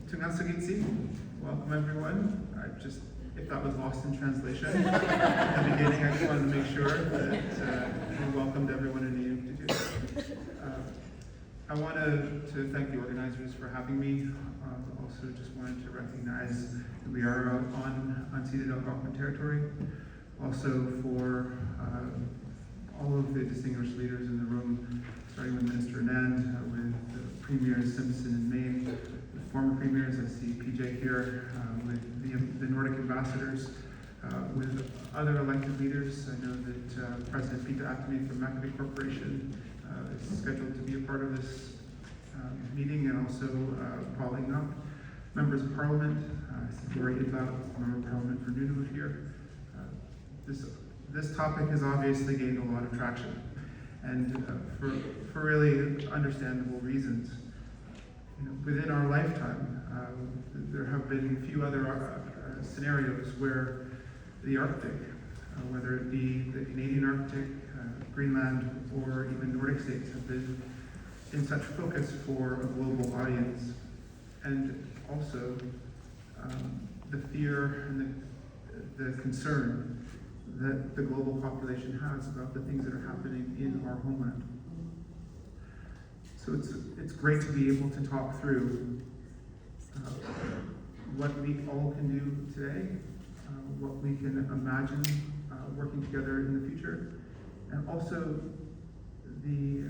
Tungasagitsi, welcome everyone. If that was lost in translation at the beginning, I just wanted to make sure that we welcomed everyone in the Institute. I wanted to thank the organizers for having me. Also just wanted to recognize that we are on unceded Algonquin territory. Also for all of the distinguished leaders in the room, starting with Minister Anand, with Premiers Simpson and Maine, with former premiers, I see PJ here, with the Nordic ambassadors, with other elected leaders. I know that President Peter Atami from McAfee Corporation is scheduled to be a part of this meeting, and also Paul Ingoff, members of Parliament. I see Lori Idlow, member of Parliament for Nunavut here. This topic has obviously gained a lot of traction, and for really understandable reasons. Within our lifetime, there have been a few other scenarios where the Arctic, whether it be the Canadian Arctic, Greenland, or even Nordic states, have been in such focus for a global audience. And also the fear and the concern that the global population has about the things that are happening in our homeland. So it's great to be able to talk through what we all can do today, what we can imagine working together in the future, and also the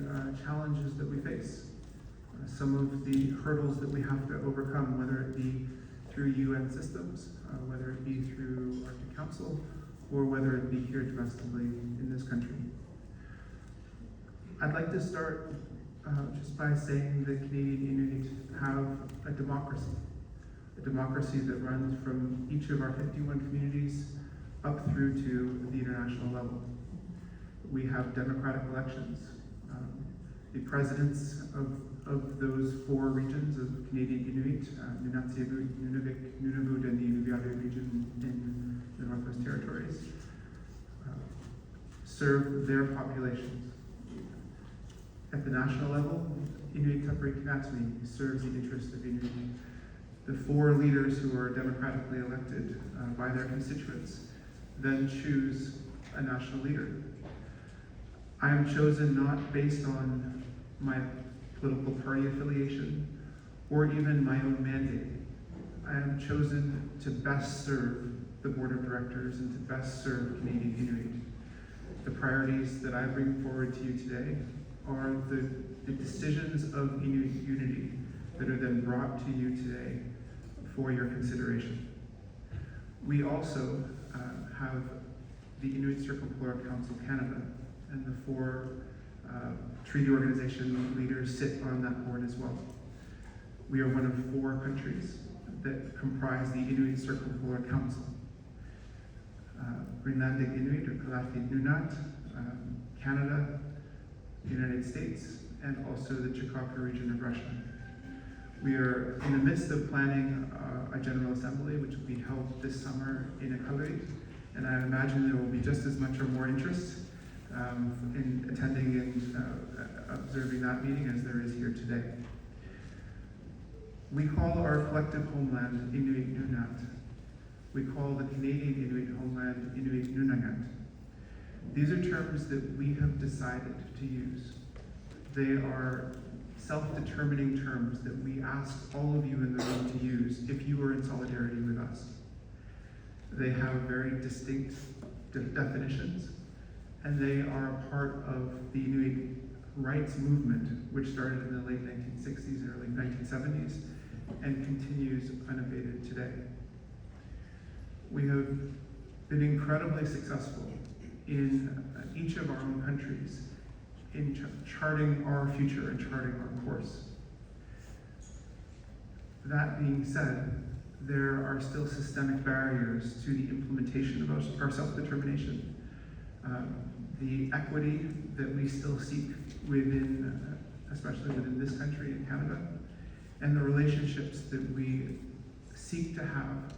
challenges that we face, some of the hurdles that we have to overcome, whether it be through UN systems, whether it be through Arctic Council, or whether it be here domestically in this country. I'd like to start just by saying that Canadian Inuit have a democracy that runs from each of our 51 communities up through to the international level. We have democratic elections. The presidents of those four regions of Canadian Inuit, Nunatsiavut, Nunavik, Nunavut, and the Inuvialu region in the Northwest Territories, serve their populations. At the national level, Inuit Tapirikinatmi serves the interests of Inuit. The four leaders who are democratically elected by their constituents then choose a national leader. I am chosen not based on my political party affiliation or even my own mandate. I am chosen to best serve the board of directors and to best serve Canadian Inuit. The priorities that I bring forward to you today are the decisions of Inuit unity that are then brought to you today for your consideration. We also have the Inuit Circumpolar Council Canada, and the four treaty organization leaders sit on that board as well. We are one of four countries that comprise the Inuit Circumpolar Council. Greenlandic Inuit, or Kalathiit Nunat, Canada, the United States, and also the Chukaka region of Russia. We are in the midst of planning a General Assembly, which will be held this summer in Iqaluit, and I imagine there will be just as much or more interest in attending and observing that meeting as there is here today. We call our collective homeland Inuit Nunat. We call the Canadian Inuit homeland Inuit Nunangat. These are terms that we have decided to use. They are self-determining terms that we ask all of you in the room to use if you are in solidarity with us. They have very distinct definitions, and they are a part of the Inuit rights movement, which started in the late 1960s and early 1970s, and continues unabated today. We have been incredibly successful in each of our own countries in charting our future and charting our course. That being said, there are still systemic barriers to the implementation of our self-determination. The equity that we still seek within, especially within this country and Canada, and the relationships that we seek to have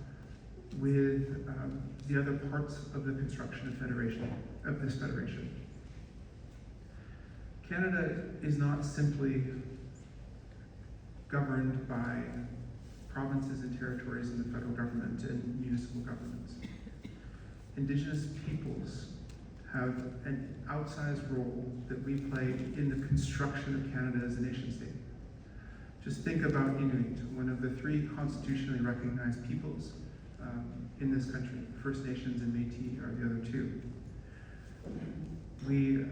with the other parts of the construction of this federation. Canada is not simply governed by provinces and territories in the federal government and municipal governments. Indigenous peoples have an outsized role that we play in the construction of Canada as a nation state. Just think about Inuit, one of the 3 constitutionally recognized peoples in this country. First Nations and Métis are the other 2. We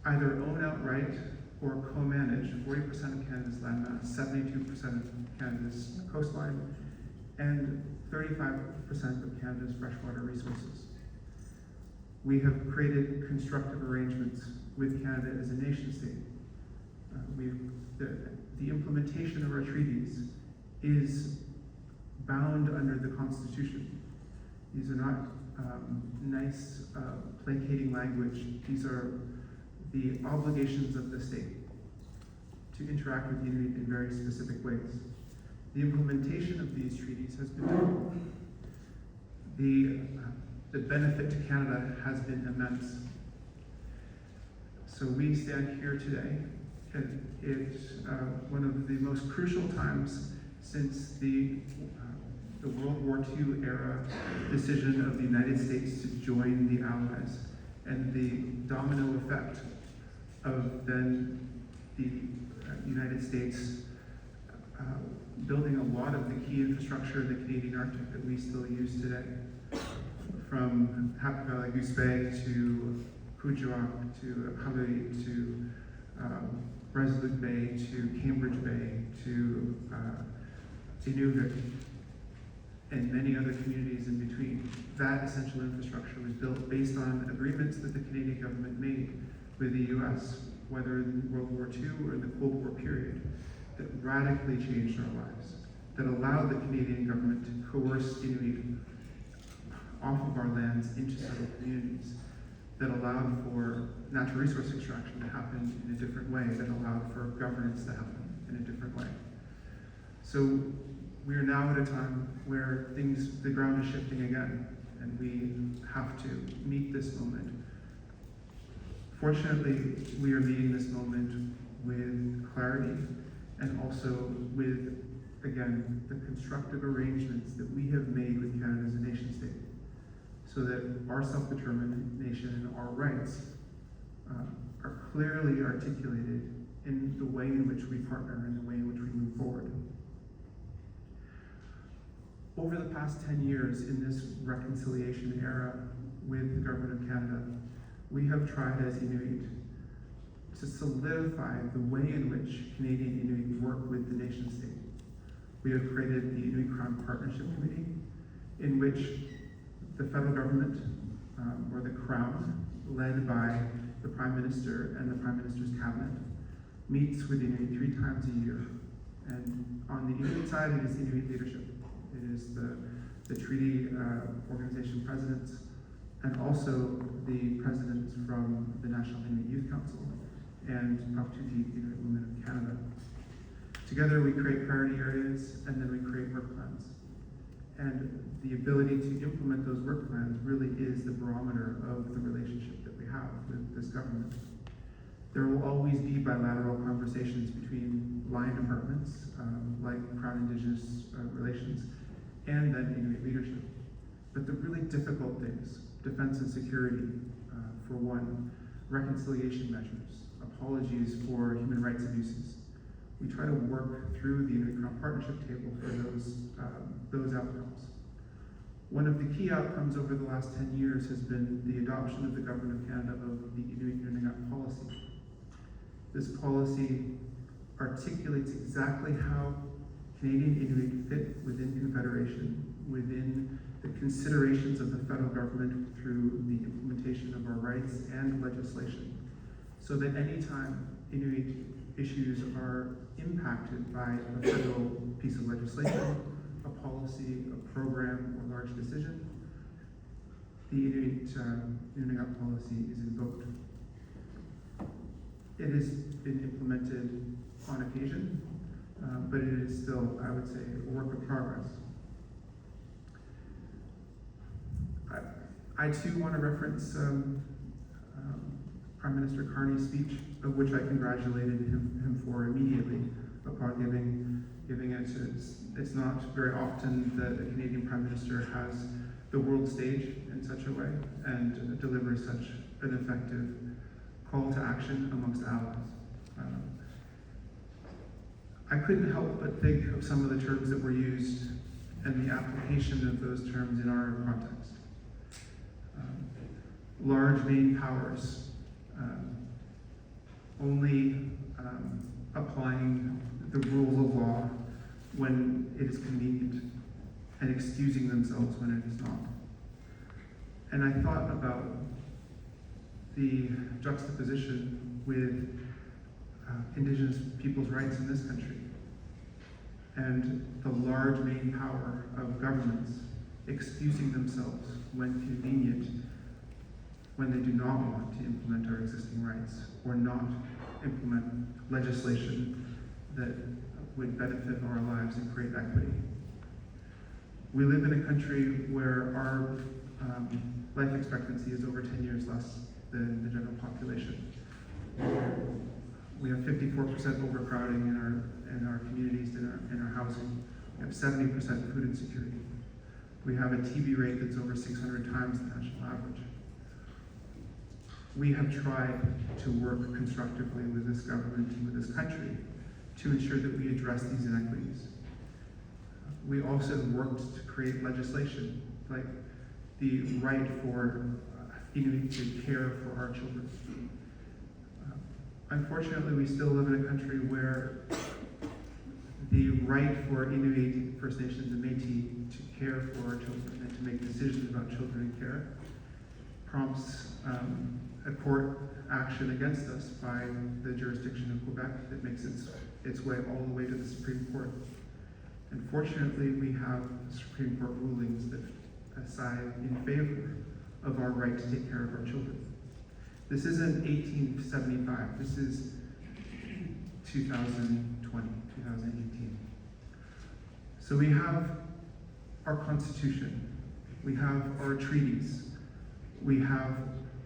either own outright or co-manage 40% of Canada's landmass, 72% of Canada's coastline, and 35% of Canada's freshwater resources. We have created constructive arrangements with Canada as a nation state. The implementation of our treaties is bound under the Constitution. These are not nice, placating language. These are the obligations of the state to interact with the Inuit in very specific ways. The implementation of these treaties has been difficult. The benefit to Canada has been immense. So we stand here today at one of the most crucial times since the World War II era decision of the United States to join the Allies, and the domino effect of then the United States building a lot of the key infrastructure in the Canadian Arctic that we still use today. From Happy Valley Goose Bay to Kuujjuaq to Hawaii to Resolute Bay to Cambridge Bay to Inuvik and many other communities in between. That essential infrastructure was built based on agreements that the Canadian government made with the US, whether in World War II or in the Cold War period, that radically changed our lives, that allowed the Canadian government to coerce Inuit off of our lands into settled communities, that allowed for natural resource extraction to happen in a different way, that allowed for governance to happen in a different way. So we are now at a time where the ground is shifting again, and we have to meet this moment. Fortunately, we are meeting this moment with clarity and also with, again, the constructive arrangements that we have made with Canada as a nation state, so that our self-determination and our rights are clearly articulated in the way in which we partner and the way in which we move forward. Over the past 10 years in this reconciliation era with the Government of Canada, we have tried as Inuit to solidify the way in which Canadian Inuit work with the nation state. We have created the Inuit Crown Partnership Committee, in which the federal government, or the Crown, led by the Prime Minister and the Prime Minister's cabinet, meets with Inuit 3 times a year. And on the Inuit side, it is Inuit leadership. It is the treaty organization presidents, and also the presidents from the National Inuit Youth Council, and up to the Inuit Women of Canada. Together we create priority areas, and then we create work plans. And the ability to implement those work plans really is the barometer of the relationship that we have with this government. There will always be bilateral conversations between line departments, like Crown Indigenous Relations, and then Inuit leadership. But the really difficult things, defense and security, for one, reconciliation measures, apologies for human rights abuses. We try to work through the Inuit Crown Partnership table for those outcomes. One of the key outcomes over the last 10 years has been the adoption of the Government of Canada of the Inuit Nunavut policy. This policy articulates exactly how Canadian Inuit fit within Confederation, within the considerations of the federal government through the implementation of our rights and legislation, so that any time Inuit issues are impacted by a federal piece of legislation, a policy, a program, or large decision, the Inuit Nunavut policy is invoked. It has been implemented on occasion, but it is still, I would say, a work of progress. I too want to reference Prime Minister Carney's speech, of which I congratulated him for immediately upon giving it's not very often that a Canadian Prime Minister has the world stage in such a way and delivers such an effective call to action amongst allies. I couldn't help but think of some of the terms that were used and the application of those terms in our context. Large main powers, only applying the rules of law when it is convenient and excusing themselves when it is not. And I thought about the juxtaposition with Indigenous people's rights in this country and the large main power of governments excusing themselves when convenient when they do not want to implement our existing rights or not implement legislation that would benefit our lives and create equity. We live in a country where our life expectancy is over 10 years less than the general population. We have 54% overcrowding in our communities, in our housing. We have 70% food insecurity. We have a TB rate that's over 600 times the national average. We have tried to work constructively with this government and with this country to ensure that we address these inequities. We also have worked to create legislation like the right for Inuit to care for our children. Unfortunately, we still live in a country where the right for Inuit, First Nations, and Métis to care for our children and to make decisions about children and care prompts a court action against us by the jurisdiction of Quebec that makes its way all the way to the Supreme Court. Unfortunately, we have Supreme Court rulings that side in favor of our right to take care of our children. This isn't 1875, this is 2020, 2018. So we have our Constitution, we have our treaties, we have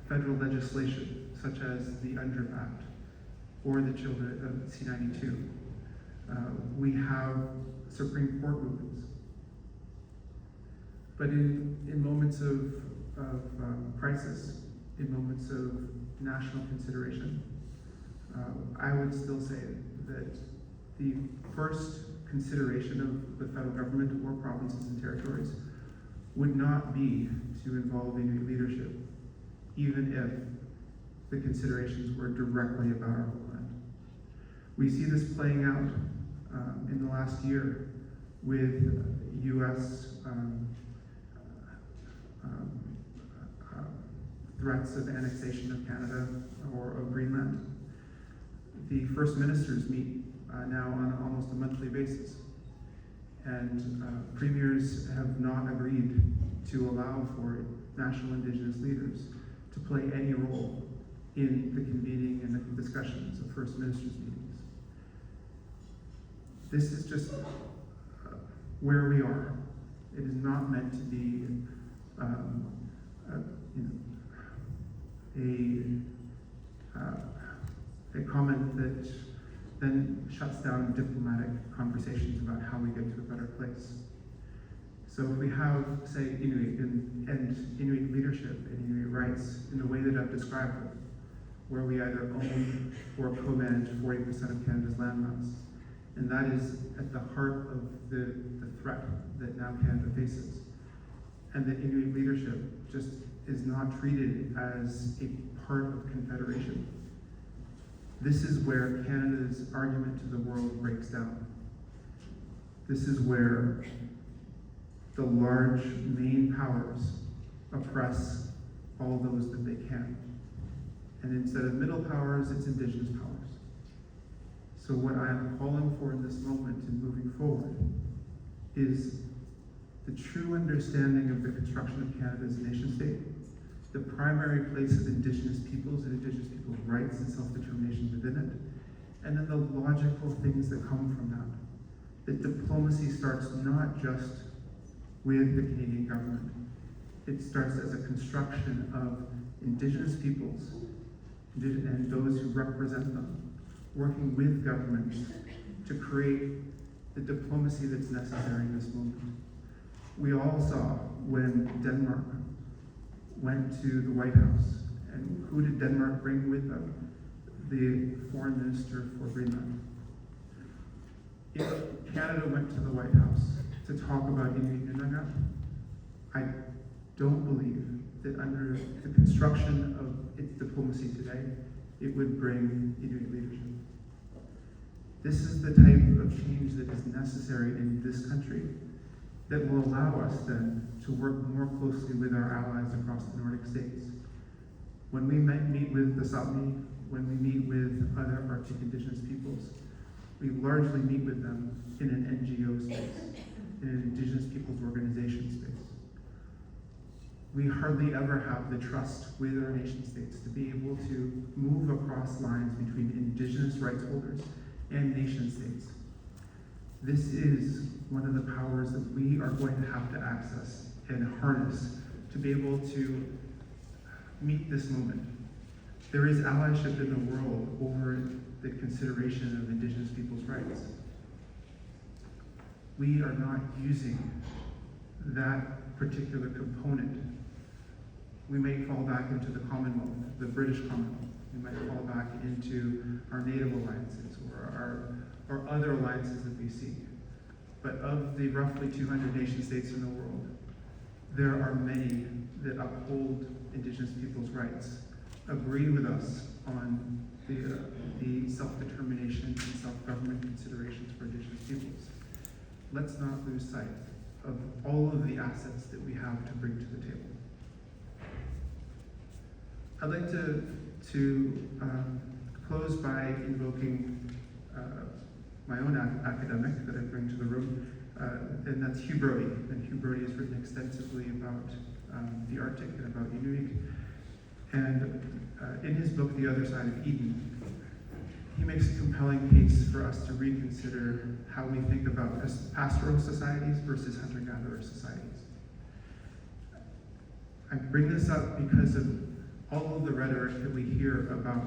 federal legislation such as the UNDRIP Act or the Children of C-92. We have Supreme Court rulings. But in moments of crisis, in moments of national consideration, I would still say that the first consideration of the federal government or provinces and territories would not be to involve Inuit leadership, even if the considerations were directly about our homeland. We see this playing out in the last year with U.S. Threats of annexation of Canada or of Greenland. The First Ministers meet now on almost a monthly basis, and premiers have not agreed to allow for national Indigenous leaders to play any role in the convening and the discussions of First Ministers meetings. This is just where we are. It is not meant to be a comment that then shuts down diplomatic conversations about how we get to a better place. So if we have, say, Inuit and Inuit leadership and Inuit rights in the way that I've described them, where we either own or co-manage 40% of Canada's landmass, and that is at the heart of the threat that now Canada faces, and that Inuit leadership just is not treated as a part of Confederation. This is where Canada's argument to the world breaks down. This is where the large main powers oppress all those that they can. And instead of middle powers, it's Indigenous powers. So what I am calling for in this moment and moving forward is the true understanding of the construction of Canada as a nation state, the primary place of Indigenous peoples and Indigenous peoples' rights and self-determination within it, and then the logical things that come from that. That diplomacy starts not just with the Canadian government. It starts as a construction of Indigenous peoples and those who represent them, working with governments to create the diplomacy that's necessary in this moment. We all saw when Denmark went to the White House, and who did Denmark bring with them? The foreign minister for Greenland. If Canada went to the White House to talk about Inuit Nunavut, I don't believe that under the construction of its diplomacy today, it would bring Inuit leadership. This is the type of change that is necessary in this country that will allow us then to work more closely with our allies across the Nordic states. When we meet with the Sapmi, when we meet with other Arctic Indigenous peoples, we largely meet with them in an NGO space, in an Indigenous peoples organization space. We hardly ever have the trust with our nation states to be able to move across lines between Indigenous rights holders and nation states. This is one of the powers that we are going to have to access and harness to be able to meet this moment. There is allyship in the world over the consideration of Indigenous people's rights. We are not using that particular component. We may fall back into the Commonwealth, the British Commonwealth. We might fall back into our native alliances or other alliances that we seek. But of the roughly 200 nation states in the world, there are many that uphold Indigenous people's rights, agree with us on the self-determination and self-government considerations for Indigenous peoples. Let's not lose sight of all of the assets that we have to bring to the table. I'd like to close by invoking my own academic that I bring to the room, and that's Hugh Brody. And Hugh Brody has written extensively about the Arctic and about Inuit. And in his book, The Other Side of Eden, he makes a compelling case for us to reconsider how we think about pastoral societies versus hunter-gatherer societies. I bring this up because of all of the rhetoric that we hear about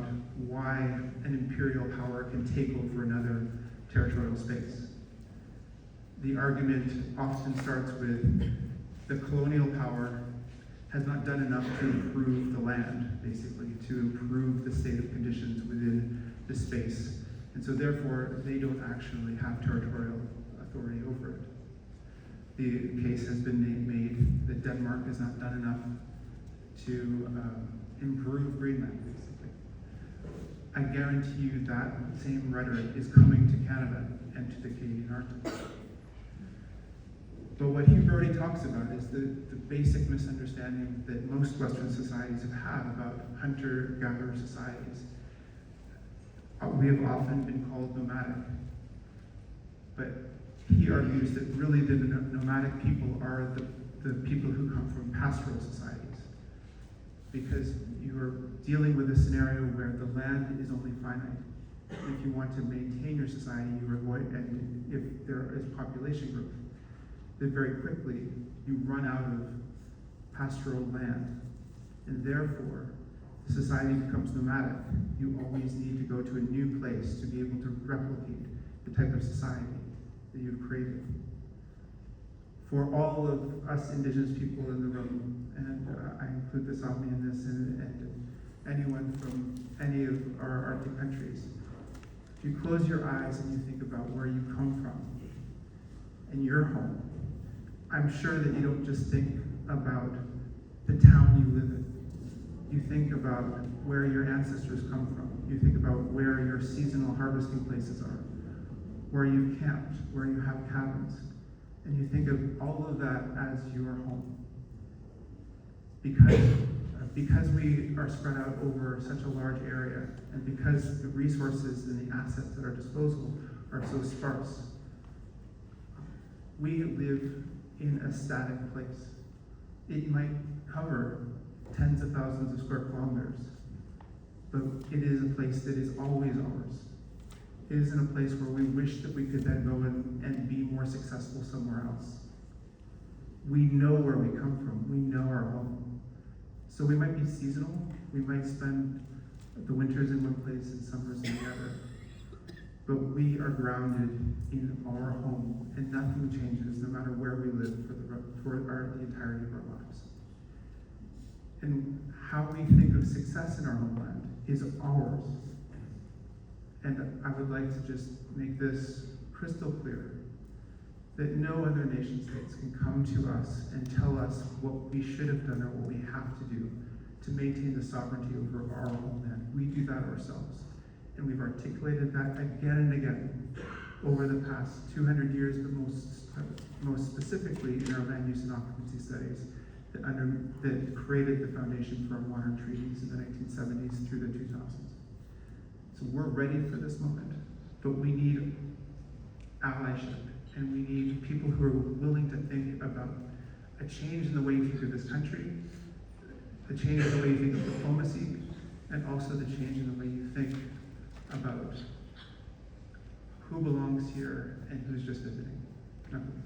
why an imperial power can take over another territorial space. The argument often starts with the colonial power has not done enough to improve the land, basically, to improve the state of conditions within the space. And so therefore, they don't actually have territorial authority over it. The case has been made that Denmark has not done enough to improve Greenland, basically. I guarantee you that same rhetoric is coming to Canada and to the Canadian Arctic. But what Hugh Brody talks about is the basic misunderstanding that most Western societies have had about hunter-gatherer societies. We have often been called nomadic, but he argues that really the nomadic people are the people who come from pastoral societies, because you are dealing with a scenario where the land is only finite. If you want to maintain your society, you are going, and if there is population growth, then very quickly you run out of pastoral land, and therefore society becomes nomadic. You always need to go to a new place to be able to replicate the type of society that you've created. For all of us Indigenous people in the room, and I include the Sapmi in this, and anyone from any of our Arctic countries, if you close your eyes and you think about where you come from and your home, I'm sure that you don't just think about the town you live in. You think about where your ancestors come from. You think about where your seasonal harvesting places are, where you've camped, where you have cabins. And you think of all of that as your home. Because we are spread out over such a large area, and because the resources and the assets at our disposal are so sparse, we live in a static place. It might cover tens of thousands of square kilometers, but it is a place that is always ours. It isn't a place where we wish that we could then go and be more successful somewhere else. We know where we come from. We know our home. So we might be seasonal. We might spend the winters in one place and summers in the other. But we are grounded in our home and nothing changes no matter where we live for the entirety of our lives. And how we think of success in our homeland is ours. And I would like to just make this crystal clear that no other nation states can come to us and tell us what we should have done or what we have to do to maintain the sovereignty over our homeland. We do that ourselves. And we've articulated that again and again over the past 200 years, but most specifically in our land use and occupancy studies that created the foundation for our modern treaties in the 1970s through the 2000s. So we're ready for this moment, but we need allyship, and we need people who are willing to think about a change in the way you think of this country, the change in the way you think of diplomacy, and also the change in the way you think about who belongs here and who's just visiting. Nothing.